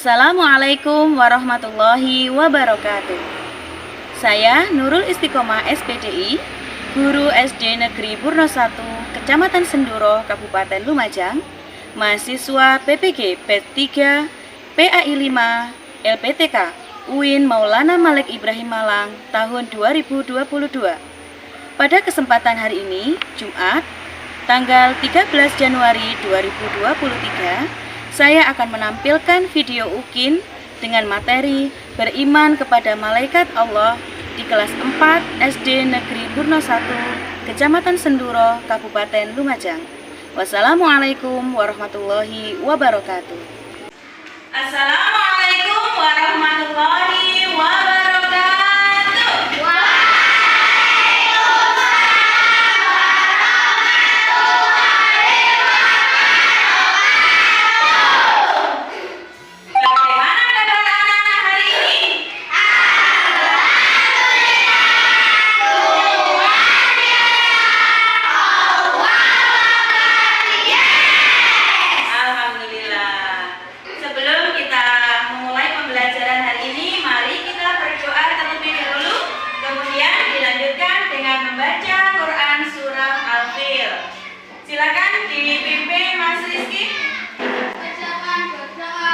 Assalamualaikum warahmatullahi wabarakatuh. Saya Nurul Istiqomah SPDI, Guru SD Negeri Purno 1, Kecamatan Senduro, Kabupaten Lumajang, mahasiswa PPG P3 PAI 5 LPTK UIN Maulana Malik Ibrahim Malang tahun 2022. Pada kesempatan hari ini, Jumat, tanggal 13 Januari 2023, saya akan menampilkan video UKIN dengan materi beriman kepada malaikat Allah di kelas 4 SD Negeri Purno 1, Kecamatan Senduro, Kabupaten Lumajang. Wassalamualaikum warahmatullahi wabarakatuh. Assalamualaikum warahmatullahi wabarakatuh. Membaca Quran Surah Al-Fil. Silakan dipimpin Mas Rizky. Bacakan berdoa.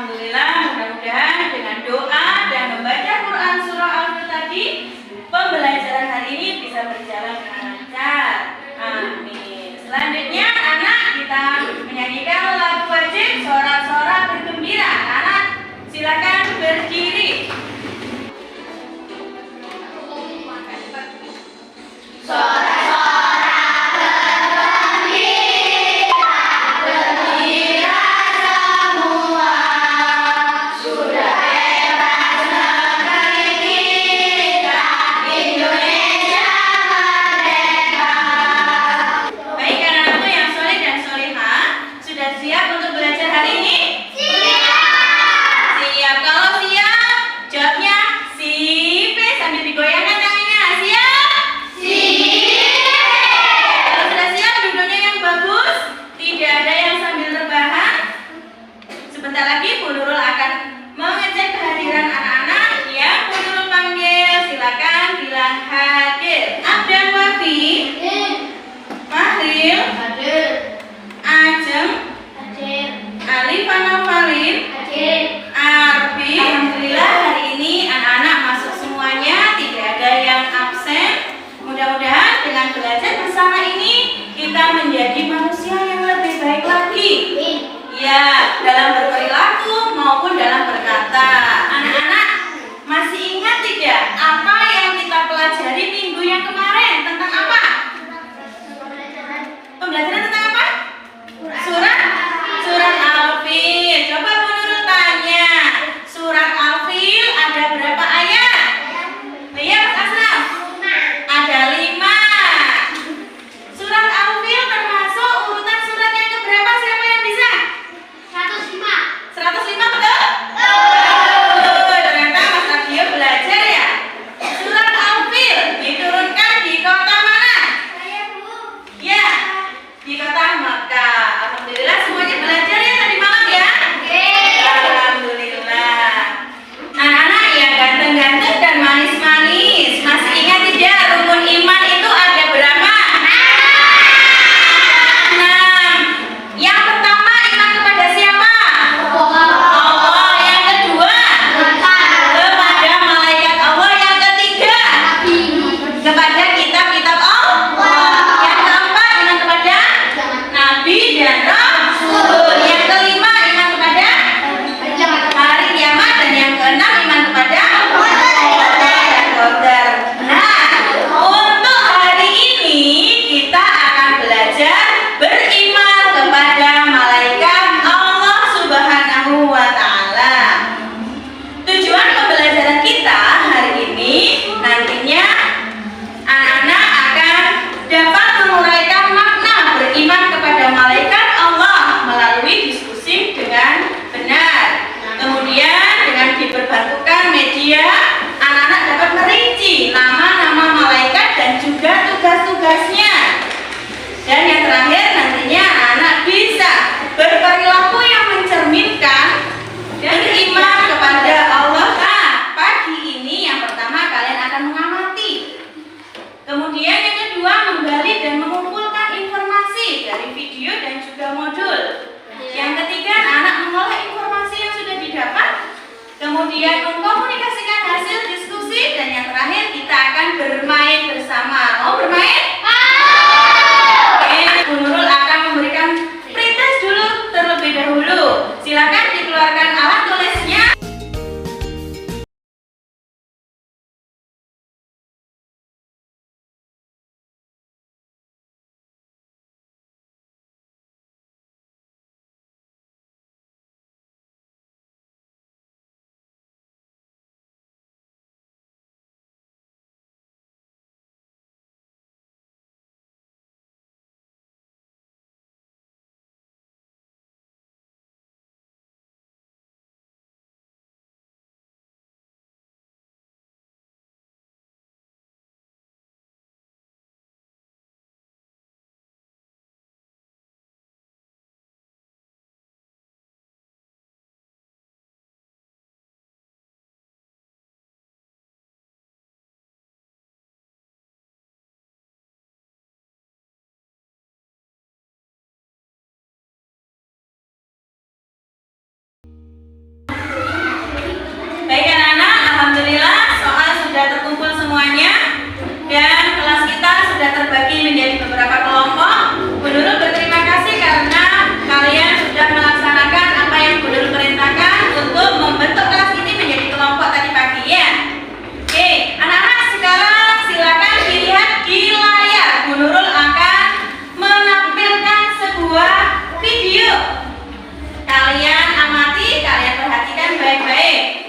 Di atas meja di gunungan berdoa mulai. Pembelajaran hari ini bisa berjalan dengan lancar. Amin. Selanjutnya anak kita menyanyikan lagu wajib sorak-sorak bergembira. Anak silakan berdiri. Sebentar lagi Bu Nurul akan mengecek kehadiran anak-anak yang Bu Nurul panggil. Silakan bilang hadir. Abdan Wafi, Mahril, Ajeng, Alifan Nofalin, Arbi. Alhamdulillah hari ini anak-anak masuk semuanya, tidak ada yang absen. Mudah-mudahan dengan belajar bersama ini kita menjadi manusia yang lebih baik lagi. Ya, dalam berperilaku maupun dalam berkata. Anak-anak masih ingat tidak apa yang kita pelajari minggu kemudian anak-anak dapat merinci nama-nama malaikat dan juga tugas-tugasnya. Dan yang terakhir nantinya anak-anak bisa berperilaku yang mencerminkan dan beriman kepada Allah. Nah, pagi ini yang pertama kalian akan mengamati. Kemudian yang kedua menggali dan mengumpulkan informasi dari video dan juga modul. Yang ketiga anak mengolah informasi yang sudah didapat. Kemudian mengkomunikasikan hasil diskusi dan yang terakhir kita akan bermain bersama. Mau bermain? Oke, Bu Nurul akan memberikan pretest dulu terlebih dahulu. Silakan dikeluarkan alat tulisnya. Baik anak-anak, alhamdulillah soal sudah terkumpul semuanya dan kelas kita sudah terbagi menjadi beberapa kelompok. Bu Nurul berterima kasih karena kalian sudah melaksanakan apa yang Bu Nurul perintahkan untuk membentuk kelas ini menjadi kelompok tadi pagi ya. Oke, anak-anak sekarang silakan dilihat di layar. Bu Nurul akan menampilkan sebuah video. Kalian amati, kalian perhatikan baik-baik.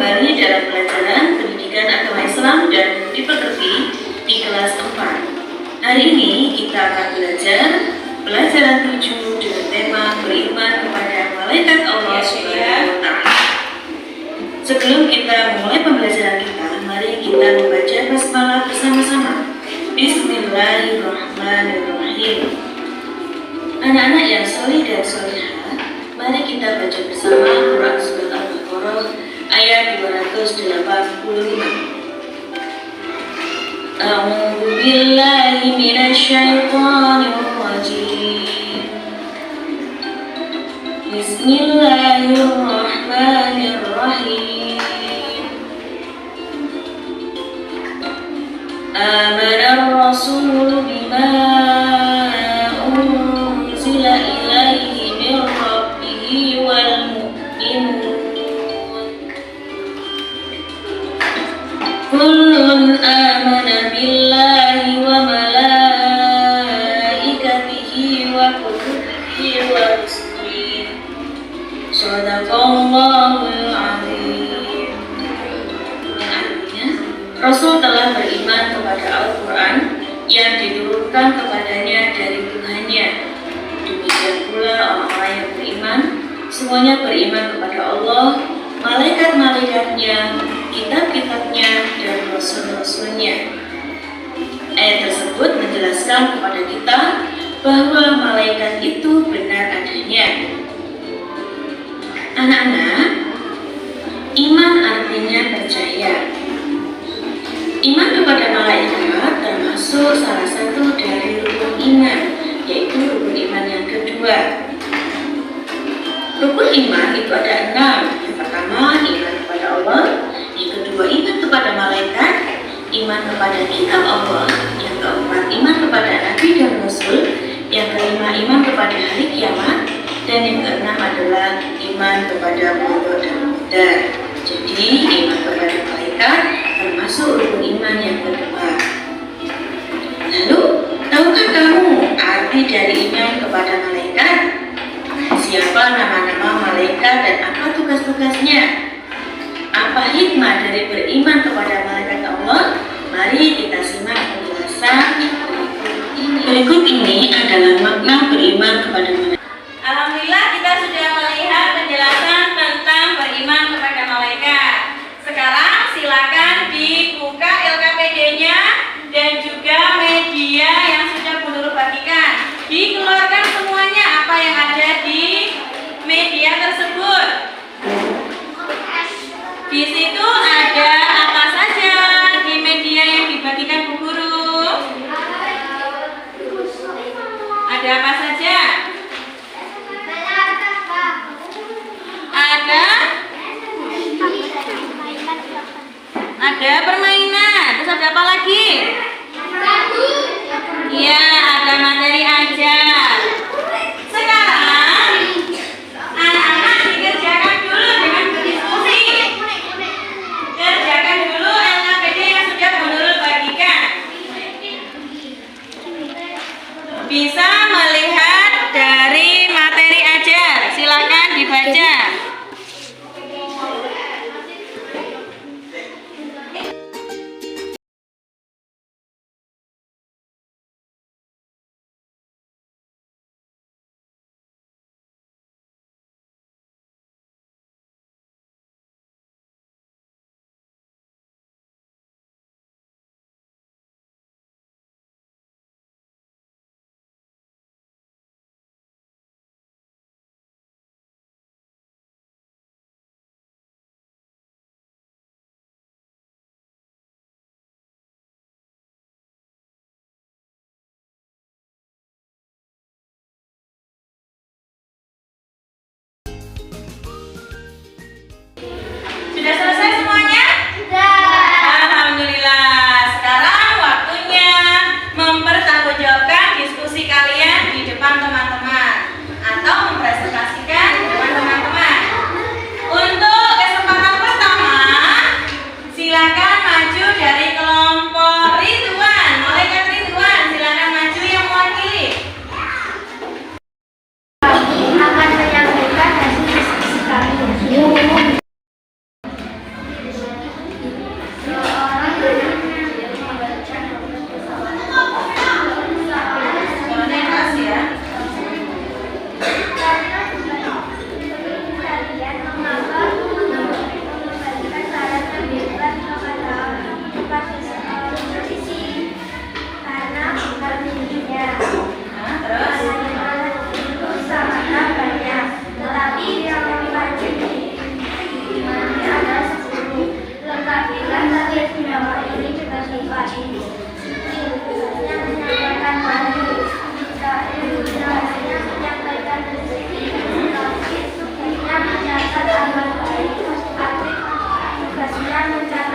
kembali dalam pelajaran pendidikan agama Islam dan dipekerti di kelas 4. Hari ini kita akan belajar pelajaran 7 dengan tema beriman kepada malaikat Allah Subhanahu wa Ta'ala. Sebelum kita memulai pembelajaran kita, mari kita membaca basmalah bersama-sama. Bismillahirrahmanirrahim. Anak-anak yang soleh dan solehah, mari kita baca bersama Quran Surat Al-Baqarah ayat 285. A'udzu billahi minasyaitonir rajim. Bismillahirrahmanirrahim. Amanar rasulu bima unzila ilaihi min rabbihi wal mu'minun. Kullun amana billahi wa malaikatihi wa kutubihi wa rusulihi. Shadaqallahul azim. Artinya, Rasul telah beriman kepada Al-Quran yang diturunkan kepadanya dari Tuhannya. Demikian pula orang-orang yang beriman, semuanya beriman kepada Allah, malaikat-malaikatnya, kitab-kitabnya, dan rasul-rasulnya. Ayat tersebut menjelaskan kepada kita bahwa malaikat itu benar adanya. Anak-anak, iman artinya percaya. Iman kepada malaikat termasuk salah satu dari rukun iman, yaitu rukun iman yang kedua. Rukun iman itu ada 6. Yang pertama, iman kepada Allah. Yang kedua, iman kepada malaikat. Iman kepada kitab Allah. Yang keempat, iman kepada nabi dan rasul. Yang kelima, iman kepada hari kiamat. Dan yang keenam adalah iman kepada qada dan qadar. Jadi, iman kepada malaikat termasuk rukun iman yang kedua. Lalu, tahukah kamu arti dari iman kepada malaikat? Siapa nama-nama malaikat dan apa tugas-tugasnya? Apa hikmah dari beriman kepada malaikat Allah? Mari kita simak penjelasan berikut ini adalah makna beriman kepada malaikat. Alhamdulillah, kita sudah melihat penjelasan tentang beriman kepada malaikat. Sekarang silakan dibuka LKPD-nya dan juga media yang sudah Bu Nurul bagikan. Dikeluarkan semuanya apa yang ada di media tersebut. Di situ ada apa saja di media yang dibagikan Bu Guru? Ada apa saja? Ada permainan. Terus ada apa lagi? Iya, ada materi ajar. Sekarang anak-anak dikerjakan dulu dengan berdiskusi. Kerjakan dulu LKPD yang sudah Bu Nurul bagikan. Bisa melihat dari materi ajar. Silakan dibaca.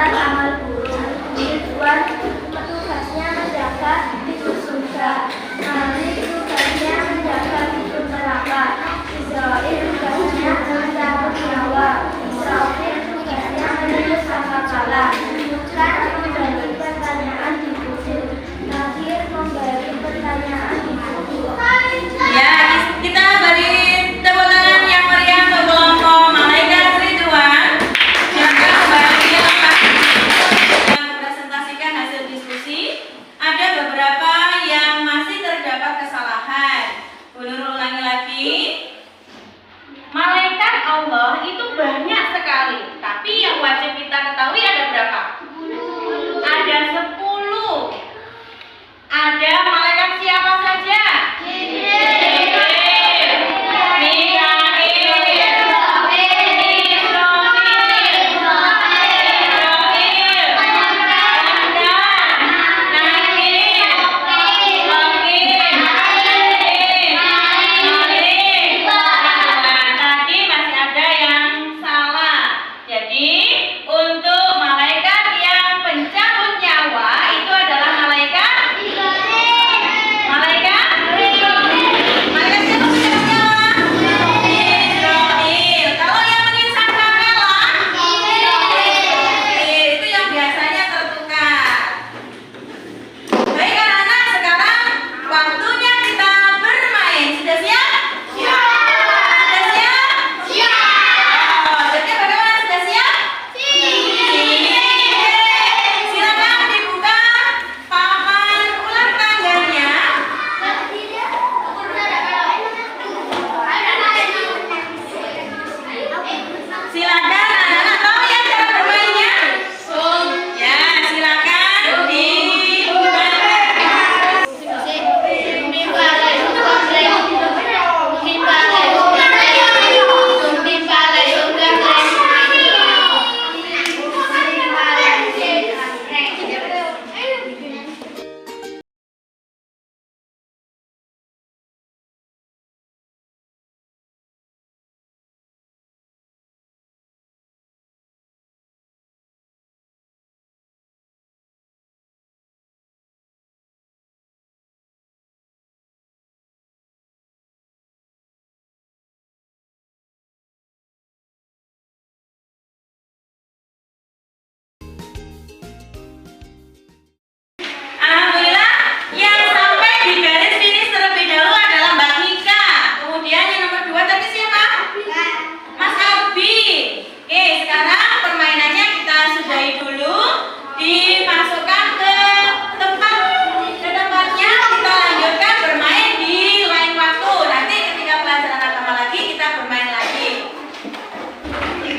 mencatat amal buruk. Ridwan tugasnya menjaga pintu surga. Malik tugasnya menjaga pintu neraka. Israil tugasnya mencabut nyawa. Israfil tugasnya meniup sangkakala. Munkar memberi pertanyaan di kubur. Nakir memberi pertanyaan di kubur. Ya, kita beri tepuk tangan yang meriah untuk kelompok malaikat Ridwan. Silakan kembali presentasikan hasil diskusi. Ada beberapa yang masih terdapat kesalahan. Bu Nurul ulangi lagi. Malaikat Allah itu banyak sekali, tapi yang wajib kita ketahui ada berapa? Ada 10. Ada malaikat siapa saja?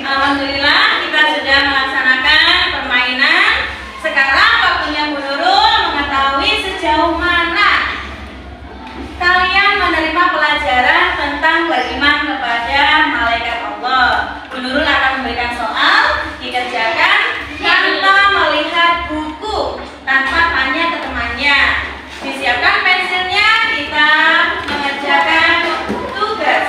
Alhamdulillah kita sudah melaksanakan permainan. Sekarang waktunya Bu Nurul mengetahui sejauh mana kalian menerima pelajaran tentang beriman kepada malaikat Allah. Bu Nurul akan memberikan soal dikerjakan tanpa melihat buku, tanpa tanya ke temannya. Disiapkan pensilnya, kita mengerjakan tugas.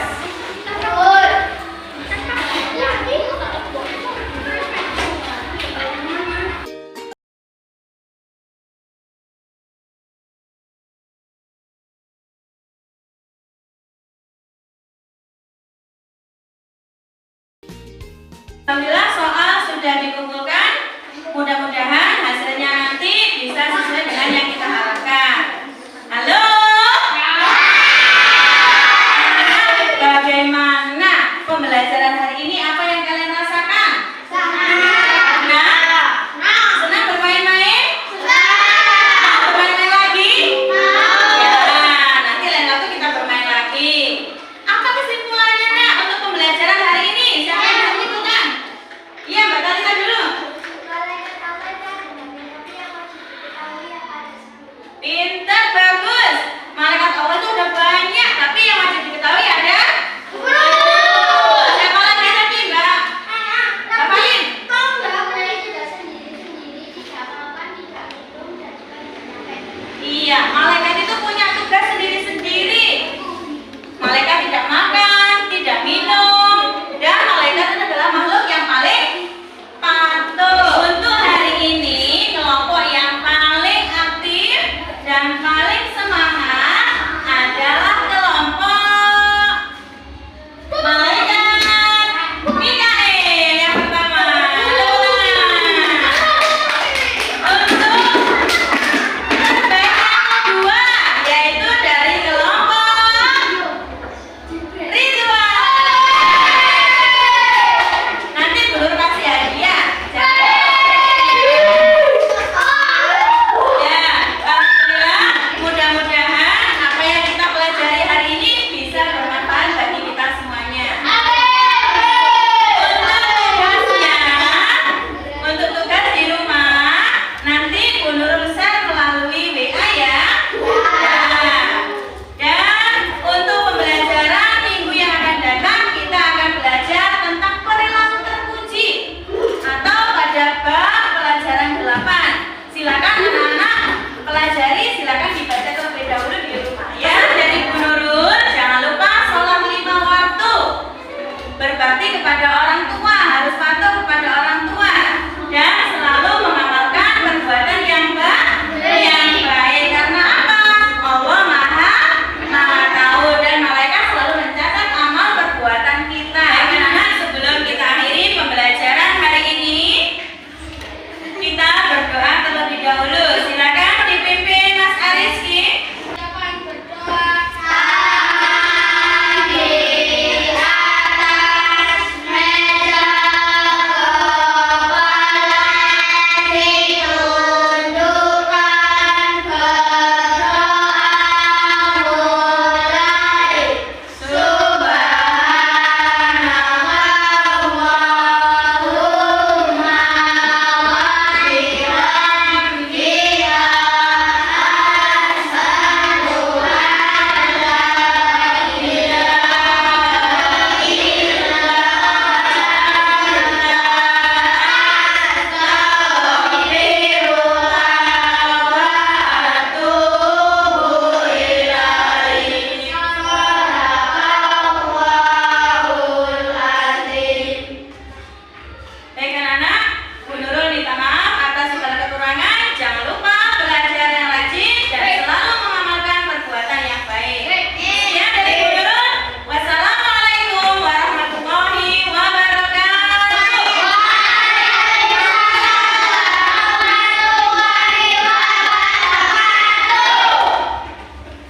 Alhamdulillah soal sudah